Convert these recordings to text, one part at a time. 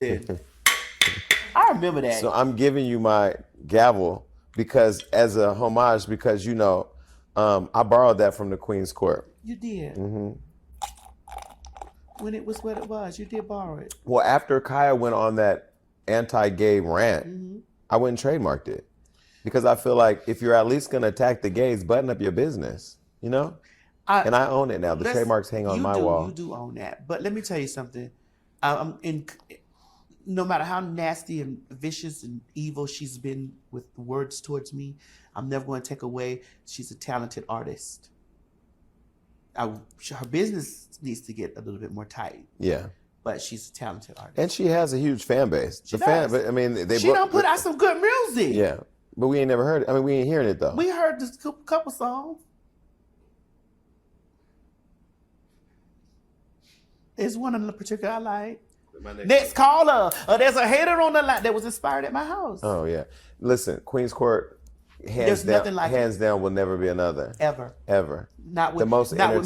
I remember that. So I'm giving you my gavel because as a homage, because I borrowed that from the Queen's Court. You did. Mm-hmm. When it was what it was, you did borrow it. Well, after Khia went on that anti-gay rant, I went and trademarked it because I feel like if you're at least going to attack the gays, button up your business, and I own it now. The trademarks hang on my wall. You do own that. But let me tell you something. No matter how nasty and vicious and evil she's been with words towards me, I'm never going to take away. She's a talented artist. Her business needs to get a little bit more tight. Yeah. But she's a talented artist. And she has a huge fan base. She does. But I mean, she don't put out some good music. Yeah. But we ain't never heard it. I mean, we ain't hearing it though. We heard this couple songs. There's one in particular I like. Next caller. There's a hater on the line that was inspired at my house. Oh yeah. Listen, Queen's Court. Hands down will never be another. Ever. Not with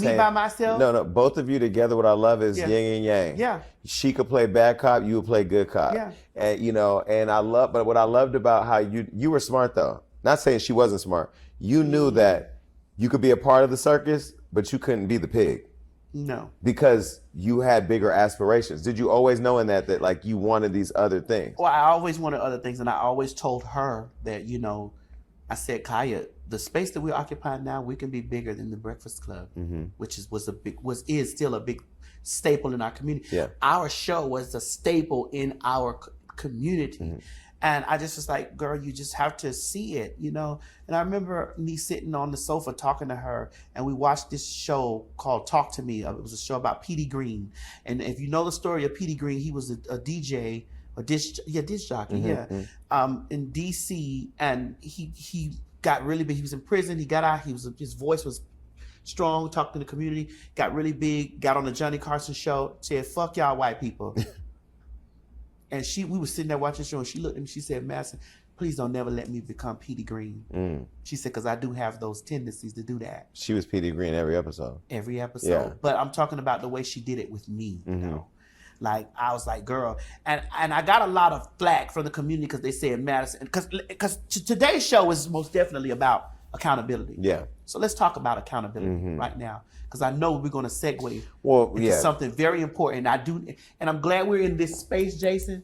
me by myself. No. Both of you together. What I love is yin and yang. Yeah. She could play bad cop. You would play good cop. Yeah. And but what I loved about how you were smart though. Not saying she wasn't smart. You knew that you could be a part of the circus, but you couldn't be the pig. No. Because you had bigger aspirations. Did you always know in that like you wanted these other things? Well, I always wanted other things, and I always told her that I said, Khia, the space that we're occupying now, we can be bigger than the Breakfast Club, which is still a big staple in our community. Yeah. Our show was a staple in our community. And I just was like, girl, you just have to see it, And I remember me sitting on the sofa talking to her, and we watched this show called Talk to Me. It was a show about Petey Green. And if you know the story of Petey Green, he was a DJ, a disc jockey, in DC, and he got really big. He was in prison. He got out. His voice was strong, talked to the community. Got really big. Got on the Johnny Carson show. Said, "Fuck y'all, white people." And we were sitting there watching the show, and she looked at me. She said, "Madison, please don't never let me become Petey Green." She said, "Because I do have those tendencies to do that." She was Petey Green every episode. Yeah. But I'm talking about the way she did it with me. Like, I was like, girl, and I got a lot of flack from the community because they said Madison, because today's show is most definitely about accountability. Yeah. So let's talk about accountability right now, because I know we're going to segue into something very important. And I'm glad we're in this space, Jason,